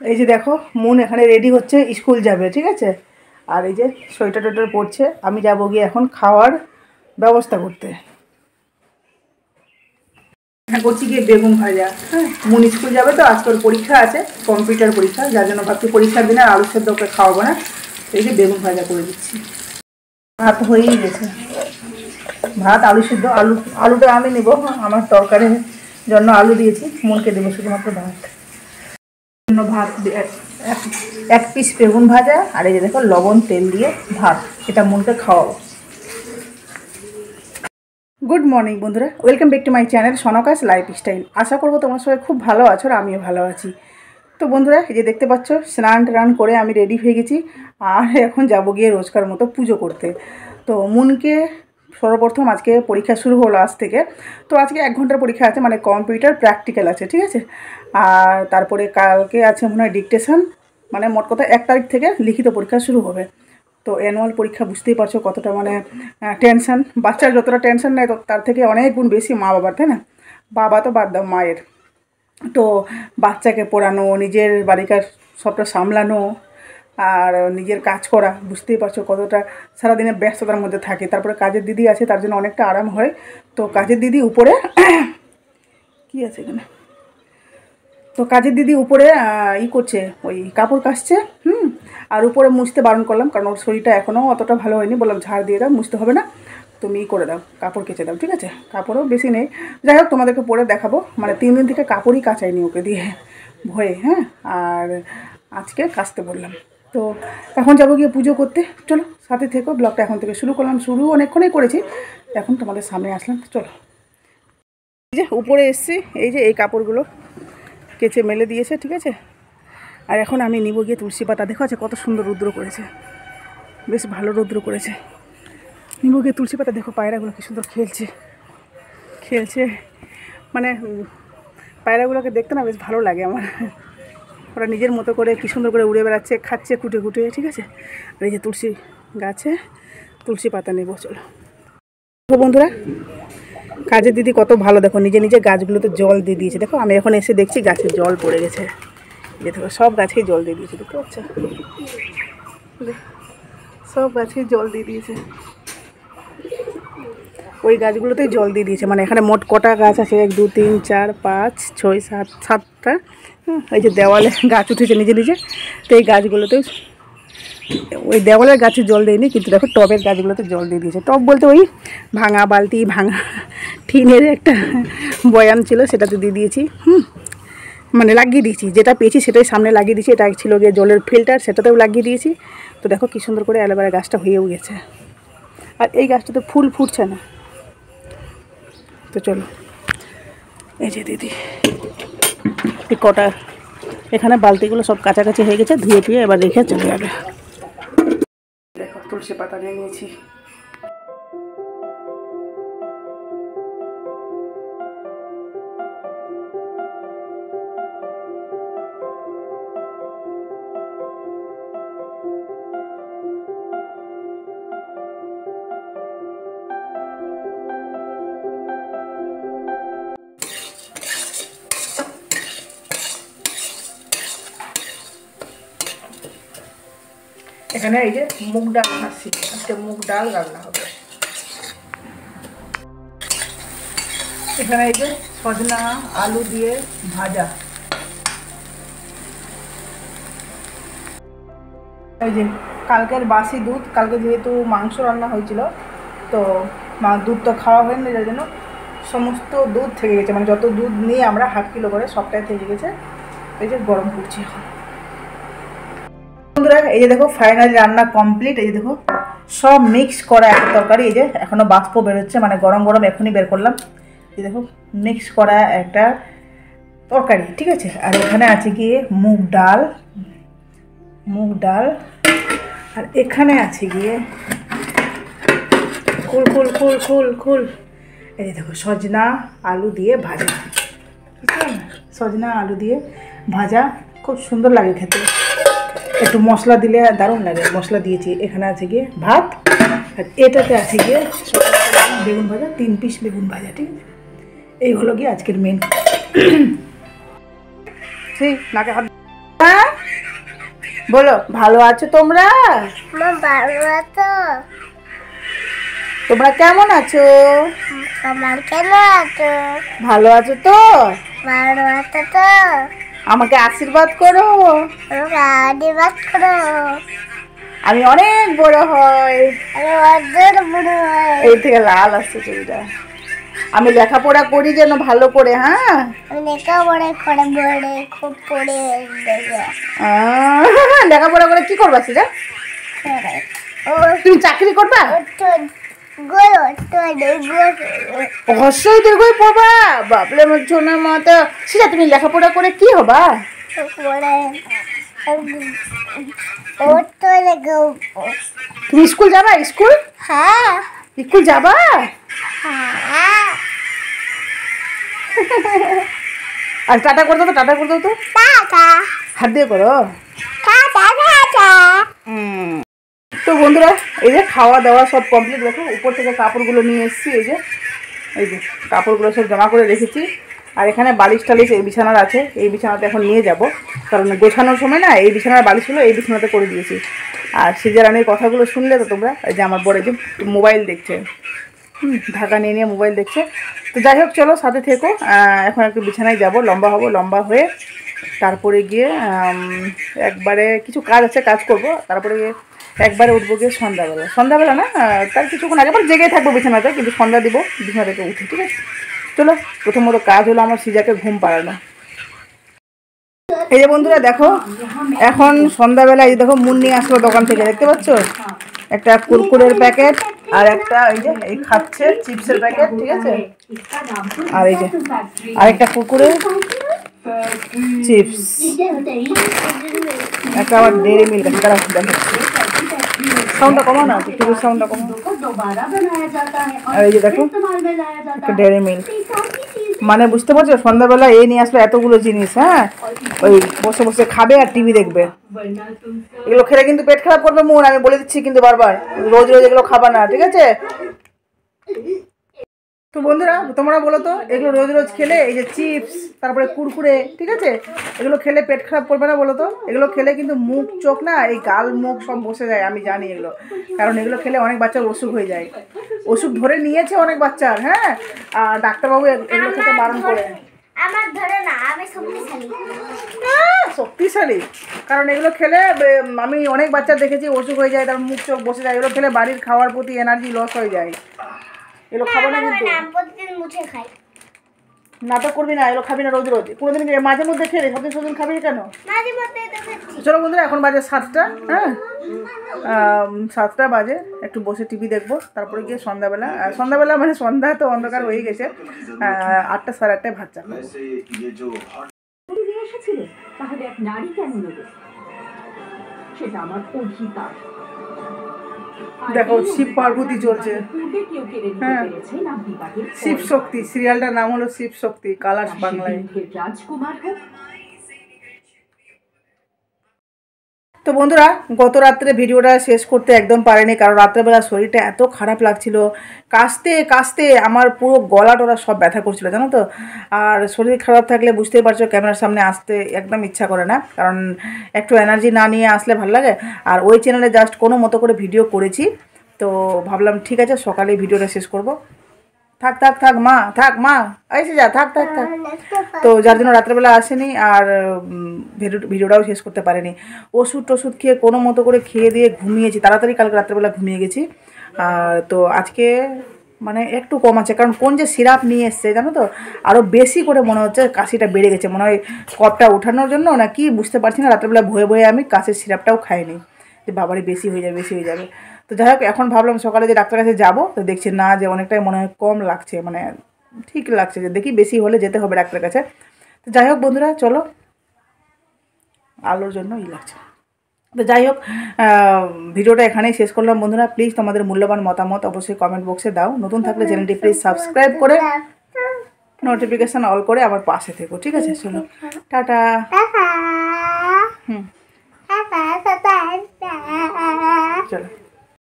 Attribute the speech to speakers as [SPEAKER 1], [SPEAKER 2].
[SPEAKER 1] এই যে দেখো মুন এখানে রেডি হচ্ছে, স্কুল যাবে, ঠিক আছে। আর এই যে সোয়েটার টোয়েটার পরছে, আমি যাবো গিয়ে এখন খাওয়ার ব্যবস্থা করতে। হ্যাঁ, করছি গিয়ে বেগুন ভাজা। হ্যাঁ, মুন স্কুল যাবে তো, আজকে ওর পরীক্ষা আছে, কম্পিউটার পরীক্ষা, যার জন্য ভাবছি পরীক্ষার দিনে আলু সেদ্ধ ওকে খাওয়াবো না, এই যে বেগুন ভাজা করে দিচ্ছি। ভাত হয়েই গেছে, ভাত আলু সিদ্ধ, আলুটা আমি নেবো, আমার তরকারির জন্য আলু দিয়েছি, মুনকে দেবো শুধুমাত্র ভাত। ভাত এক পিস বেগুন ভাজা, আর এই যে দেখো লবণ তেল দিয়ে ভাত, এটা মুনকে খাওয়াবো। গুড মর্নিং বন্ধুরা, welcome back to my channel সনকাস লাইফস্টাইল। আশা করবো তোমার সবাই খুব ভালো আছো, আর আমিও ভালো আছি। তো বন্ধুরা, এই যে দেখতে পাচ্ছ স্নান টান করে আমি রেডি হয়ে গেছি, আর এখন যাবো গিয়ে রোজকার মতো পুজো করতে। তো মুনকে সর্বপ্রথম আজকে পরীক্ষা শুরু হলো আজ থেকে, তো আজকে 1 ঘন্টার পরীক্ষা আছে, মানে কম্পিউটার প্র্যাকটিক্যাল আছে, ঠিক আছে। আর তারপরে কালকে আছে মনে হয় ডিকটেশন, মানে মোট কথা 1 তারিখ থেকে লিখিত পরীক্ষা শুরু হবে। তো অ্যানুয়াল পরীক্ষা বুঝতেই পারছো কতটা মানে টেনশান, বাচ্চার যতটা টেনশান নেয় তো তার থেকে অনেক গুণ বেশি মা বাবার, তাই না। বাবা তো বাদ দাও, মায়ের তো বাচ্চাকে পড়ানো, নিজের বাড়িকার সবটা সামলানো, আর নিজের কাজ করা, বুঝতেই পারছো কতটা সারাদিনের ব্যস্ততার মধ্যে থাকে। তারপরে কাজের দিদি আছে, তার জন্য অনেকটা আরাম হয়। তো কাজের দিদি উপরে কি আছে এখানে, তো কাজের দিদি উপরে করছে, ওই কাপড় কাচছে। আর উপরে মুছতে বারণ করলাম, কারণ ওর শরীরটা এখনও অতটা ভালো হয়নি, বললাম ঝাড় দিয়ে দাও, মুছতে হবে না, তুমি করে দাও, কাপড় কেচে দাও, ঠিক আছে। কাপড়ও বেশি নেই, যাই হোক তোমাদেরকে পরে দেখাবো। মানে 3 দিন থেকে কাপড়ই কাচাইনি ওকে দিয়ে, ভয়ে। হ্যাঁ, আর আজকে কাচতে বললাম। তো এখন যাবো গিয়ে পুজো করতে, চলো সাথে থেকো, ব্লগটা এখন থেকে শুরু করলাম, শুরু অনেকক্ষণই করেছি, এখন তোমাদের সামনে আসলাম, চলো। এই যে উপরে এসছি, এই যে এই কাপড়গুলো কেচে মেলে দিয়েছে, ঠিক আছে। আর এখন আমি নিব গিয়ে তুলসী পাতা, দেখো আছে কত সুন্দর রৌদ্র করেছে, বেশ ভালো রৌদ্র করেছে। নিব গিয়ে তুলসী পাতা, দেখো পায়রাগুলো কী সুন্দর খেলছে, মানে পায়রাগুলোকে দেখতে না বেশ ভালো লাগে আমার। ওরা নিজের মতো করে কী সুন্দর করে উড়ে বেড়াচ্ছে, খাচ্ছে কুটে কুটে, ঠিক আছে। আর এই যে তুলসী গাছে তুলসী পাতা নেব, চলো। দেখো বন্ধুরা, কাজের দিদি কত ভালো, দেখো নিজে নিজে গাছগুলোতে জল দিয়ে দিয়েছে। দেখো আমি এখন এসে দেখছি গাছে জল পড়ে গেছে, যে দেখো সব গাছেই জল দিয়ে দিয়েছে, দেখতে পাচ্ছ, সব গাছেই জল দিয়ে দিয়েছে, ওই গাছগুলোতেই জল দিয়ে দিয়েছে। মানে এখানে মোট কটা গাছ আছে, 1 2 3 4 5 6 7 7টা। এই যে দেওয়ালে গাছ উঠেছে নিজে নিজে, তো এই গাছগুলোতেও, ওই দেওয়ালের গাছে জল দেয়নি, কিন্তু দেখো টবের গাছগুলোতে জল দিয়ে দিয়েছে। টব বলতে ওই ভাঙা বালতি, ভাঙা টিনের একটা বয়াম ছিল, সেটাতে দিয়ে দিয়েছি। মানে লাগিয়ে দিয়েছি, যেটা পেয়েছি সেটাই সামনে লাগিয়ে দিয়েছি। এটা ছিল গিয়ে জলের ফিল্টার, সেটাতেও লাগিয়ে দিয়েছি। তো দেখো কী সুন্দর করে অ্যালোভেরা গাছটা হয়েও গেছে, আর এই গাছটাতে ফুল ফুটছে না। তো চলো, এই যে দিদি এই কটা এখানে বালতিগুলো সব কাছাকাছি হয়ে গেছে, ধুয়ে টুয়ে এবার রেখে চলে যাবে। দেখো তুলসী পাতা নিয়ে নিয়েছি। এখানে এই যে মুগ ডাল খাচ্ছি, আজকে মুগ ডাল রান্না হবে। এখানে এই যে সজনা আলু দিয়ে ভাজা, এই যে কালকের বাসি দুধ, কালকে যেহেতু মাংস রান্না হয়েছিল, তো দুধ তো খাওয়া হয়নি, যার জন্য সমস্ত দুধ থেকে গেছে, মানে যত দুধ নিয়ে আমরা 1/2 কিলো করে সবটাই থেকে গেছে। এই যে গরম করছি এখন। বন্ধুরা, এই যে দেখো ফাইনালি রান্না কমপ্লিট। এই যে দেখো সব মিক্স করা একটা তরকারি, এই যে এখনও বাষ্প বেরোচ্ছে, মানে গরম গরম এখনই বের করলাম। এই দেখো মিক্স করা একটা তরকারি, ঠিক আছে। আর এখানে আছে গিয়ে মুগ ডাল, আর এখানে আছে গিয়ে খুল, এই যে দেখো সজনা আলু দিয়ে ভাজা, ঠিক আছে। সজনা আলু দিয়ে ভাজা খুব সুন্দর লাগে খেতে, একটু মশলা দিলে দারুণ লাগে, মশলা দিয়েছি। এখানে আছে গিয়ে ভাত, আর এটাতে আছে গিয়ে বেগুন ভাজা, 3 পিস বেগুন ভাজা, ঠিক আছে। এই হলো গিয়ে আজকের মেন। সেই নাকে হাত মা বলো ভালো আছো তোমরা?
[SPEAKER 2] ভালো আছো?
[SPEAKER 1] তোমরা কেমন আছো?
[SPEAKER 2] আমার কেন আছো?
[SPEAKER 1] ভালো আছো তো?
[SPEAKER 2] ভালো আছো তো?
[SPEAKER 1] আমাকে আশীর্বাদ করো।
[SPEAKER 2] আমাকে আশীর্বাদ করো।
[SPEAKER 1] আমি অনেক বড় হই।
[SPEAKER 2] আমি অর্ধেক বড় হই।
[SPEAKER 1] এই থেকে লাল আসছে ছবিটা। আমি লেখাপড়া করি যেন ভালো করে, হ্যাঁ?
[SPEAKER 2] আমি লেখাপড়া করে বড় খুব পড়ে দেবে।
[SPEAKER 1] লেখাপড়া করে কি করবা সেটা? তুমি চাকরি করবা? অবশ্যই দীর্ঘই পড়বা। বাবলে আমার সোনার মাতা। সেটা তুমি লেখাপড়া করে কি হবা? তুমি স্কুল যাবা? স্কুল?
[SPEAKER 2] হ্যাঁ।
[SPEAKER 1] স্কুল যাবা?
[SPEAKER 2] হ্যাঁ।
[SPEAKER 1] আর টাটা করে দাও তো, টাটা করে দাও তো।
[SPEAKER 2] টাটা।
[SPEAKER 1] হাত দিয়ে করো।
[SPEAKER 2] Tata tata.
[SPEAKER 1] তো বন্ধুরা, এই যে খাওয়া দাওয়া সব কমপ্লিট। দেখো উপর থেকে কাপড়গুলো নিয়ে এসেছি। এই যে কাপড়গুলো সব জমা করে রেখেছি। আর এখানে বালিশ টালিশ এই বিছানার আছে। এই বিছানাতে এখন নিয়ে যাব, কারণ গোছানোর সময় না এই বিছানার বালিশ হলো এই বিছানাতে করে দিয়েছি। আর সিজারানির কথাগুলো শুনলে তো তোমরা, এই যে আমার বড় যে মোবাইল দেখছে, ঢাকা নিয়ে নিয়ে মোবাইল দেখছে। তো যাই হোক, চলো সাথে থেকো। এখন একটু বিছানায় যাব, লম্বা হব, লম্বা হয়ে তারপরে গিয়ে একবারে কিছু কাজ আছে, কাজ করব। তারপরে গিয়ে একবারে উঠবো গিয়ে সন্ধ্যাবেলা না, তার কিছুক্ষণ আগে পরে জেগেই থাকবো বিছানাতে, কিন্তু সন্ধ্যা দিব বিছানা থেকে উঠে। ঠিক আছে, চলো। প্রথমত কাজ হলো আমার সিজাকে ঘুম পাড়ানো। এই যে বন্ধুরা দেখো, এখন সন্ধ্যাবেলা এই দেখো মুন নিয়ে আসলো দোকান থেকে, দেখতে পাচ্ছ? একটা কুরকুরের প্যাকেট আর একটা এই যে এই খাচ্ছে চিপসের প্যাকেট, ঠিক আছে? আর এই যে আরেকটা কুরকুরে চিপস, একটা আবার ডেয়ারি মিল্ক। সাউন্ডটা কমা না, টিভির সাউন্ডটা কমা। আর এই যে দেখো একটা ডেয়ারি মিল্ক। মানে বুঝতে পারছো, সন্ধ্যাবেলা এই নিয়ে আসলো এতগুলো জিনিস। হ্যাঁ, ওই বসে বসে খাবে আর টিভি দেখবে। এগুলো খেলে কিন্তু পেট খারাপ করবে মন, আমি বলে দিচ্ছি কিন্তু বারবার। রোজ রোজ এগুলো খাবা না, ঠিক আছে? তো বন্ধুরা তোমরা বলো তো, এগুলো রোজ রোজ খেলে, এই যে চিপস তারপরে কুরকুরে, ঠিক আছে, এগুলো খেলে পেট খারাপ করবে না বলো তো? এগুলো খেলে কিন্তু মুখ চোখ না, এই গাল মুখ সব বসে যায়, আমি জানি এগুলো। কারণ এগুলো খেলে অনেক বাচ্চার অসুখ হয়ে যায়, অসুখ ধরে নিয়েছে অনেক বাচ্চার। হ্যাঁ, আর ডাক্তারবাবু এগুলো খেতে বারণ করে।
[SPEAKER 2] আমার ধরে না, আমি শক্তিশালী।
[SPEAKER 1] শক্তিশালী, কারণ এগুলো খেলে আমি অনেক বাচ্চা দেখেছি অসুখ হয়ে যায়, তার মুখ চোখ বসে যায়। এগুলো খেলে বাড়ির খাওয়ার প্রতি এনার্জি লস হয়ে যায়। এগুলো খাবো না কিন্তু।
[SPEAKER 2] প্রতিদিন মুছে খাই।
[SPEAKER 1] নাটক করবি না, এগুলো খাবি না রোজ রোজ। কোনোদিন মাঝে মধ্যে খেলে সবদিন সবদিন খাবি কেন?
[SPEAKER 2] মাঝে মধ্যে তো খাচ্ছি।
[SPEAKER 1] চলো বন্ধুরা, এখন বাজে 7টা। হ্যাঁ, 7টা বাজে। একটু বসে টিভি দেখবো, তারপরে গিয়ে সন্ধ্যাবেলা মানে সন্ধ্যা তো অন্ধকার হয়ে গেছে। 8টা সাড়ে 8টায় ভাত চাপ।
[SPEAKER 3] তাহলে এক নারী কেন নেবে? সেটা আমার অধিকার।
[SPEAKER 1] দেখো শিব পার্বতী চলছে। হ্যাঁ, শিব শক্তি সিরিয়ালটার নাম হলো শিব শক্তি, কালার্স বাংলায়।
[SPEAKER 3] রাজকুমার হোক।
[SPEAKER 1] তো বন্ধুরা, গত রাত্রে ভিডিওটা শেষ করতে একদম পারিনি, কারণ রাত্রেবেলা শরীরটা এত খারাপ লাগছিল। কাশতে কাশতে আমার পুরো গলা টলা সব ব্যথা করছিল, জানো তো। আর শরীর খারাপ থাকলে বুঝতেই পারছো, ক্যামেরার সামনে আসতে একদম ইচ্ছা করে না, কারণ একটু এনার্জি না নিয়ে আসলে ভালো লাগে। আর ওই চ্যানেলে জাস্ট কোনো মতো করে ভিডিও করেছি, তো ভাবলাম ঠিক আছে সকালে ভিডিওটা শেষ করব। থাক মা এসে যা, থাক। তো যার জন্য রাত্রেবেলা আসেনি, আর ভিডিওটাও শেষ করতে পারেনি। ওষুধ খেয়ে কোনো মতো করে খেয়ে দিয়ে ঘুমিয়েছি তাড়াতাড়ি, কালকে রাত্রেবেলা ঘুমিয়ে গেছি। তো আজকে মানে একটু কম আছে, কারণ কোন যে সিরাপ নিয়ে এসছে জানো তো, আরও বেশি করে মনে হচ্ছে কাশিটা বেড়ে গেছে। মনে হয় কফটা ওঠানোর জন্য না কি বুঝতে পারছি না, রাত্রেবেলা ভয়ে আমি কাশির সিরাপটাও খাইনি, যে বাবারই বেশি হয়ে যাবে। তো যাই হোক, এখন ভাবলাম সকালে যে ডাক্তারের কাছে যাবো, তো দেখছি না, যে অনেকটাই মনে হয় কম লাগছে, মানে ঠিক লাগছে, যে দেখি বেশি হলে যেতে হবে ডাক্তারের কাছে। তো যাই হোক বন্ধুরা, চলো, আলোর জন্য লাগছে। তো যাই হোক, ভিডিওটা এখানেই শেষ করলাম বন্ধুরা। প্লিজ তোমাদের মূল্যবান মতামত অবশ্যই কমেন্ট বক্সে দাও। নতুন থাকলে চ্যানেলটি প্লিজ সাবস্ক্রাইব করে নোটিফিকেশান অল করে আমার পাশে থেকো, ঠিক আছে? চলো, টাটা। চলো।